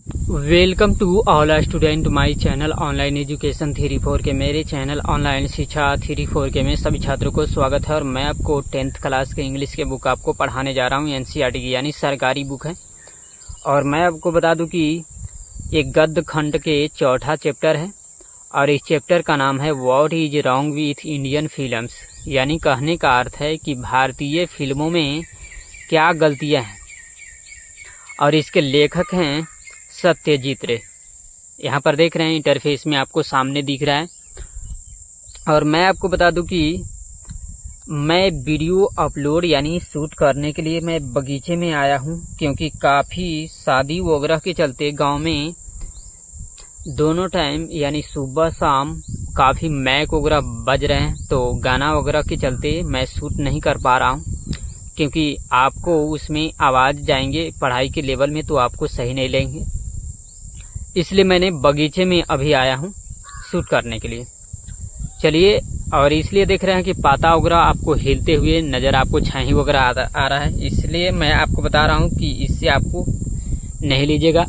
Welcome to all student my channel online education three four के मेरे channel online शिक्षा three four के में सभी छात्रों को स्वागत है। और मैं आपको 10th क्लास के इंग्लिश के बुक आपको पढ़ाने जा रहा हूँ। एनसीईआरटी की यानी सरकारी बुक है। और मैं आपको बता दूं कि एक गद्य खंड के चौथा चैप्टर है और इस चैप्टर का नाम है what is wrong with Indian films. यानी कहने का अर्थ है कि भारतीय फिल्मों में क्या गलतियाँ हैं। और इसके लेखक हैं सत्यजीत रे। यहाँ पर देख रहे हैं इंटरफेस में आपको सामने दिख रहा है। और मैं आपको बता दूं कि मैं वीडियो अपलोड यानी शूट करने के लिए मैं बगीचे में आया हूँ, क्योंकि काफ़ी शादी वगैरह के चलते गांव में दोनों टाइम यानी सुबह शाम काफ़ी मैक वगैरह बज रहे हैं, तो गाना वगैरह के चलते मैं शूट नहीं कर पा रहा हूँ, क्योंकि आपको उसमें आवाज़ जाएंगे पढ़ाई के लेवल में तो आपको सही नहीं लेंगे। इसलिए मैंने बगीचे में अभी आया हूँ शूट करने के लिए। चलिए, और इसलिए देख रहे हैं कि पाता वगैरह आपको हिलते हुए नज़र, आपको छाई वगैरह आ रहा है, इसलिए मैं आपको बता रहा हूँ कि इससे आपको नहीं लीजिएगा,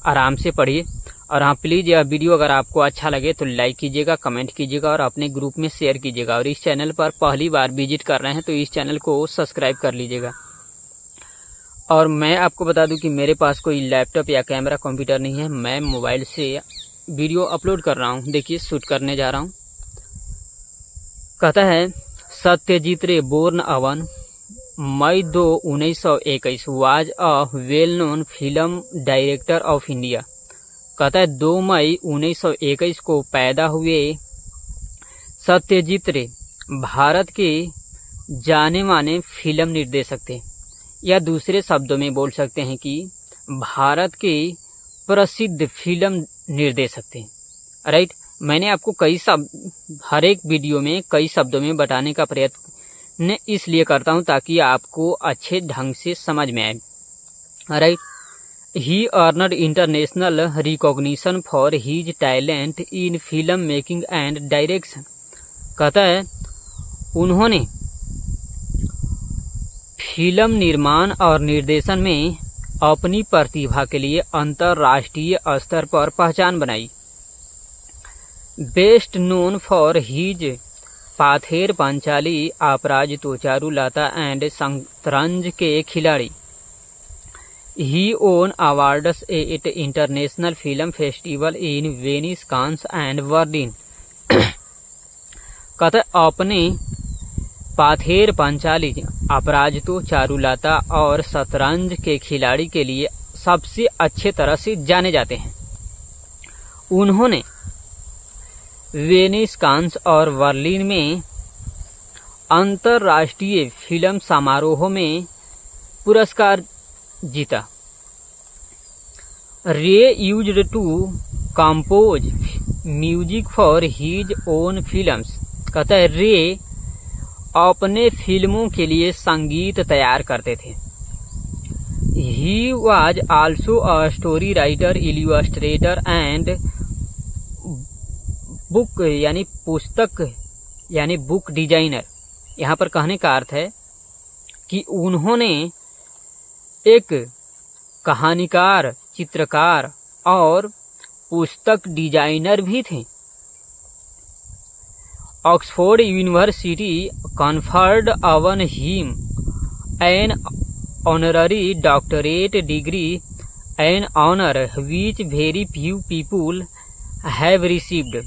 आराम से पढ़िए। और हाँ, प्लीज़ यह वीडियो अगर आपको अच्छा लगे तो लाइक कीजिएगा, कमेंट कीजिएगा और अपने ग्रुप में शेयर कीजिएगा। और इस चैनल पर पहली बार विजिट कर रहे हैं तो इस चैनल को सब्सक्राइब कर लीजिएगा। और मैं आपको बता दूं कि मेरे पास कोई लैपटॉप या कैमरा कंप्यूटर नहीं है, मैं मोबाइल से वीडियो अपलोड कर रहा हूं। देखिए, शूट करने जा रहा हूं। कहता है Satyajit Ray born on May 2 1921 was a well known film director of India. कहता है 2 मई 1921 को पैदा हुए सत्यजीत रे भारत के जाने माने फिल्म निर्देशक थे, या दूसरे शब्दों में बोल सकते हैं कि भारत के प्रसिद्ध फिल्म निर्देशक थे। राइट, मैंने आपको कई शब्द हर एक वीडियो में कई शब्दों में बताने का प्रयत्न इसलिए करता हूं ताकि आपको अच्छे ढंग से समझ में आए। Right, he earned international recognition for his talent in film making and direction. कहता है उन्होंने फिल्म निर्माण और निर्देशन में अपनी प्रतिभा के लिए अंतर्राष्ट्रीय स्तर पर पहचान बनाई। Best known for his Pather Panchali Aparajito Charulata and Shatranj Ke Khiladi. He won awards at international film festival in Venice, Cannes and Berlin. कहता अपने पाथेर पांचाली, अपराजितो चारुलता और शतरंज के खिलाड़ी के लिए सबसे अच्छे तरह से जाने जाते हैं। उन्होंने वेनिस, कांस और बर्लिन में अंतर्राष्ट्रीय फिल्म समारोहों में पुरस्कार जीता। Ray used to compose music for his own films. कहता है रे अपने फिल्मों के लिए संगीत तैयार करते थे। He was also a story writer, Illustrator and book यानी पुस्तक यानी बुक डिजाइनर। यहाँ पर कहने का अर्थ है कि उन्होंने एक कहानीकार, चित्रकार और पुस्तक डिजाइनर भी थे। Oxford university conferred upon him an honorary doctorate degree, an honor which very few people have received।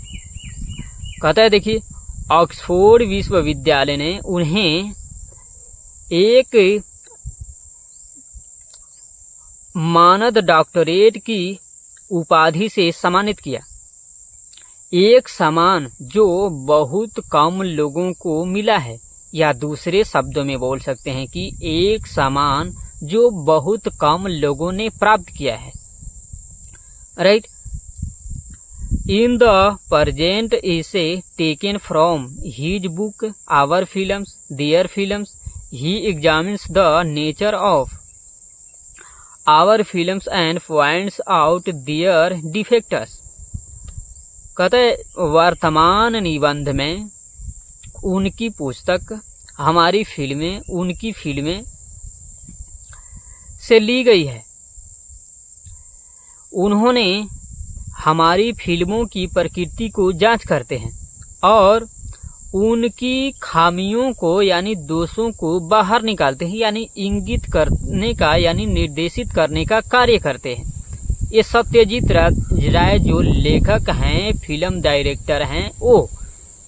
कहता है देखिए, ऑक्सफोर्ड विश्वविद्यालय ने उन्हें एक मानद डॉक्टरेट की उपाधि से सम्मानित किया। एक सम्मान जो बहुत कम लोगों को मिला है, या दूसरे शब्दों में बोल सकते हैं कि एक सम्मान जो बहुत कम लोगों ने प्राप्त किया है। Right, in the present essay taken from his book our films their films, he examines the nature of our films and points out their defects. कहते वर्तमान निबंध में उनकी पुस्तक हमारी फिल्में उनकी फिल्में से ली गई है। उन्होंने हमारी फिल्मों की प्रकृति को जांच करते हैं और उनकी खामियों को यानी दोषों को बाहर निकालते हैं, यानी इंगित करने का यानी निर्देशित करने का कार्य करते हैं। ये सत्यजीत राय जो लेखक हैं, फिल्म डायरेक्टर हैं, वो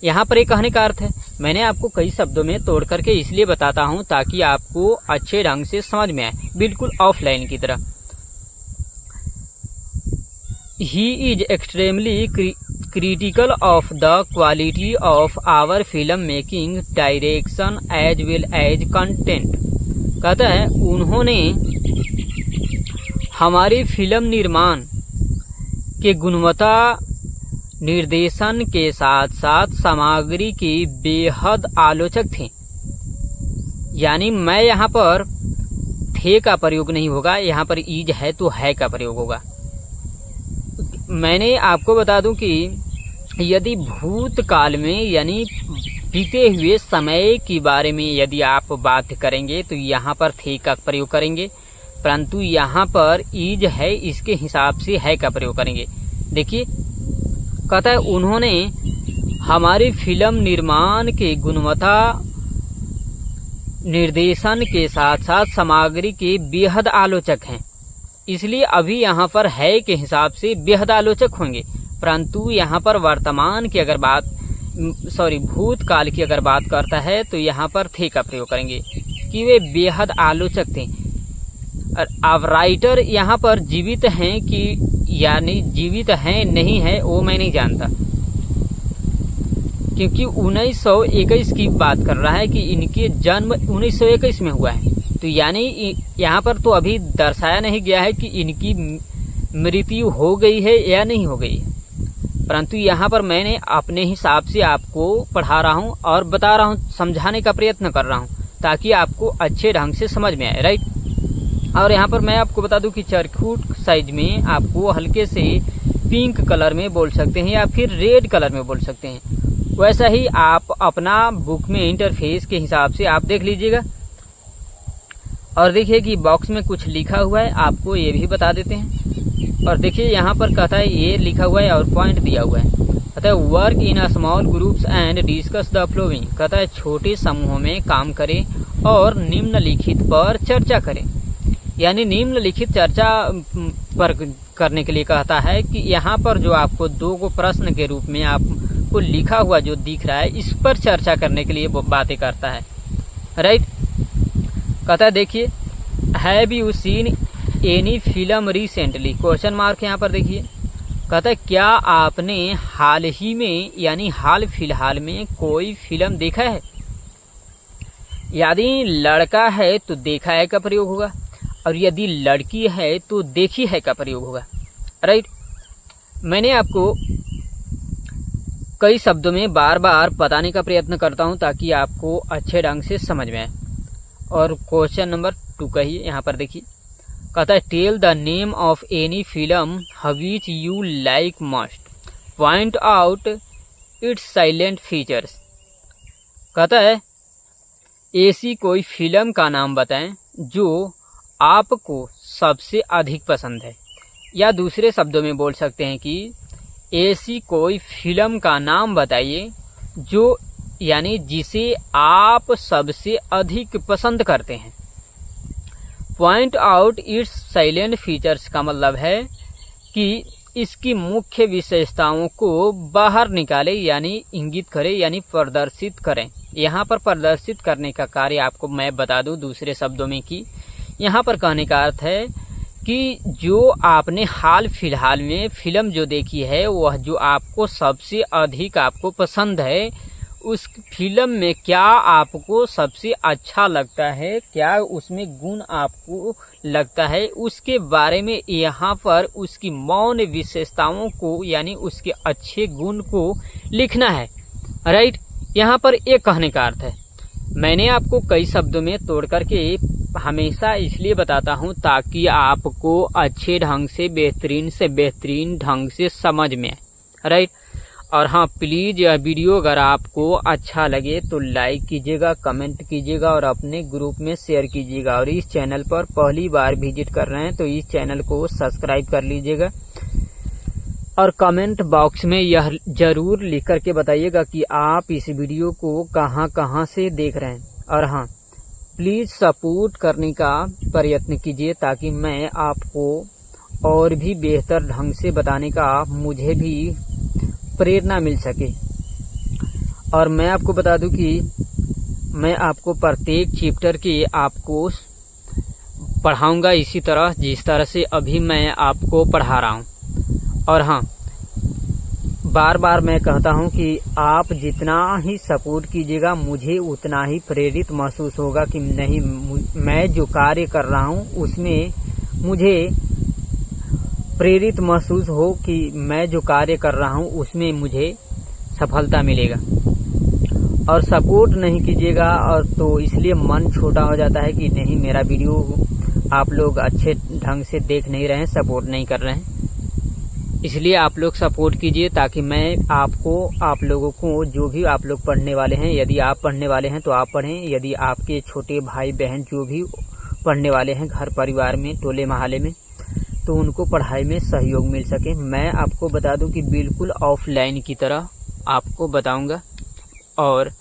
यहाँ पर एक कहने का अर्थ है। मैंने आपको कई शब्दों में तोड़ करके इसलिए बताता हूँ ताकि आपको अच्छे ढंग से समझ में आए, बिल्कुल ऑफलाइन की तरह। He is extremely critical of the quality of our film making, direction as well as content. कहता है उन्होंने हमारी फिल्म निर्माण के गुणवत्ता, निर्देशन के साथ साथ सामग्री की बेहद आलोचक थे। यानी मैं यहाँ पर थे का प्रयोग नहीं होगा, यहाँ पर इज है तो है का प्रयोग होगा। मैंने आपको बता दूं कि यदि भूतकाल में यानी बीते हुए समय के बारे में यदि आप बात करेंगे तो यहाँ पर थे का प्रयोग करेंगे, परंतु यहाँ पर इज है इसके हिसाब से है का प्रयोग करेंगे। देखिए कहता है उन्होंने हमारी फिल्म निर्माण के गुणवत्ता, निर्देशन के साथ साथ सामग्री के बेहद आलोचक हैं। इसलिए अभी यहाँ पर है के हिसाब से बेहद आलोचक होंगे, परंतु यहाँ पर वर्तमान की अगर बात भूतकाल की अगर बात करता है तो यहाँ पर थे का प्रयोग करेंगे कि वे बेहद आलोचक थे। अब राइटर यहाँ पर जीवित हैं कि यानी जीवित हैं नहीं है वो मैं नहीं जानता, क्योंकि 1921 की बात कर रहा है कि इनके जन्म 1921 में हुआ है, तो यानी यहाँ पर तो अभी दर्शाया नहीं गया है कि इनकी मृत्यु हो गई है या नहीं हो गई है, परंतु यहाँ पर मैंने अपने हिसाब से आपको पढ़ा रहा हूँ और बता रहा हूँ, समझाने का प्रयत्न कर रहा हूँ ताकि आपको अच्छे ढंग से समझ में आए, राइट। और यहाँ पर मैं आपको बता दूं कि चरखूट साइज में आपको हल्के से पिंक कलर में बोल सकते हैं या फिर रेड कलर में बोल सकते हैं। वैसा ही आप अपना बुक में इंटरफेस के हिसाब से आप देख लीजिएगा। और देखिए कि बॉक्स में कुछ लिखा हुआ है, आपको ये भी बता देते हैं। और देखिए यहाँ पर कहता है ये लिखा हुआ है और पॉइंट दिया हुआ है, कहता है work in a small groups and discuss the flowing. कहता है छोटे समूहों में काम करें और निम्नलिखित पर चर्चा करें। यानी निम्नलिखित चर्चा पर करने के लिए कहता है कि यहाँ पर जो आपको दो को प्रश्न के रूप में आपको लिखा हुआ जो दिख रहा है इस पर चर्चा करने के लिए वो बातें करता है, राइट। कहता है देखिए have you seen any film recently, question mark यहाँ पर देखिए। कहता है क्या आपने हाल ही में यानी हाल फिलहाल में कोई फिल्म देखा है। यदि लड़का है तो देखा है का प्रयोग होगा, और यदि लड़की है तो देखी है का प्रयोग होगा, राइट। मैंने आपको कई शब्दों में बार बार बताने का प्रयत्न करता हूं ताकि आपको अच्छे ढंग से समझ में आए। और क्वेश्चन नंबर 2 कहिए यहाँ पर देखिए। कहता है tell the name of any film which you like must, point out its salient features. कहता है ऐसी कोई फिल्म का नाम बताएं जो आपको सबसे अधिक पसंद है, या दूसरे शब्दों में बोल सकते हैं कि ऐसी कोई फिल्म का नाम बताइए जो यानी जिसे आप सबसे अधिक पसंद करते हैं। Point out its salient features का मतलब है कि इसकी मुख्य विशेषताओं को बाहर निकाले यानी इंगित करें यानी प्रदर्शित करें। यहाँ पर प्रदर्शित करने का कार्य आपको मैं बता दूं दूसरे शब्दों में कि यहाँ पर कहने का अर्थ है कि जो आपने हाल फिलहाल में फिल्म जो देखी है वह जो आपको सबसे अधिक आपको पसंद है, उस फिल्म में क्या आपको सबसे अच्छा लगता है, क्या उसमें गुण आपको लगता है, उसके बारे में यहाँ पर उसकी मौन विशेषताओं को यानी उसके अच्छे गुण को लिखना है, राइट। यहाँ पर एक कहने का अर्थ है। मैंने आपको कई शब्दों में तोड़ करके हमेशा इसलिए बताता हूँ ताकि आपको अच्छे ढंग से बेहतरीन ढंग से समझ में आए, राइट। और हाँ, प्लीज़ यह वीडियो अगर आपको अच्छा लगे तो लाइक कीजिएगा, कमेंट कीजिएगा और अपने ग्रुप में शेयर कीजिएगा। और इस चैनल पर पहली बार विजिट कर रहे हैं तो इस चैनल को सब्सक्राइब कर लीजिएगा। और कमेंट बॉक्स में यह ज़रूर लिख करके बताइएगा कि आप इस वीडियो को कहां से देख रहे हैं। और हाँ, प्लीज़ सपोर्ट करने का प्रयत्न कीजिए ताकि मैं आपको और भी बेहतर ढंग से बताने का मुझे भी प्रेरणा मिल सके। और मैं आपको बता दूं कि मैं आपको प्रत्येक चैप्टर की आपको पढ़ाऊंगा इसी तरह जिस तरह से अभी मैं आपको पढ़ा रहा हूं। और हाँ, बार बार मैं कहता हूं कि आप जितना ही सपोर्ट कीजिएगा मुझे उतना ही प्रेरित महसूस होगा कि नहीं, मैं जो कार्य कर रहा हूं उसमें मुझे प्रेरित महसूस हो कि मैं जो कार्य कर रहा हूं उसमें मुझे सफलता मिलेगा। और सपोर्ट नहीं कीजिएगा और तो इसलिए मन छोटा हो जाता है कि नहीं, मेरा वीडियो आप लोग अच्छे ढंग से देख नहीं रहे हैं, सपोर्ट नहीं कर रहे हैं। इसलिए आप लोग सपोर्ट कीजिए ताकि मैं आप लोगों को जो भी आप लोग पढ़ने वाले हैं, यदि आप पढ़ने वाले हैं तो आप पढ़ें, यदि आपके छोटे भाई बहन जो भी पढ़ने वाले हैं घर परिवार में, टोले मोहल्ले में, तो उनको पढ़ाई में सहयोग मिल सके। मैं आपको बता दूं कि बिल्कुल ऑफलाइन की तरह आपको बताऊंगा और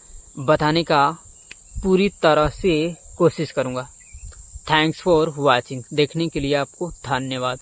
बताने का पूरी तरह से कोशिश करूंगा। Thanks for watching. देखने के लिए आपको धन्यवाद।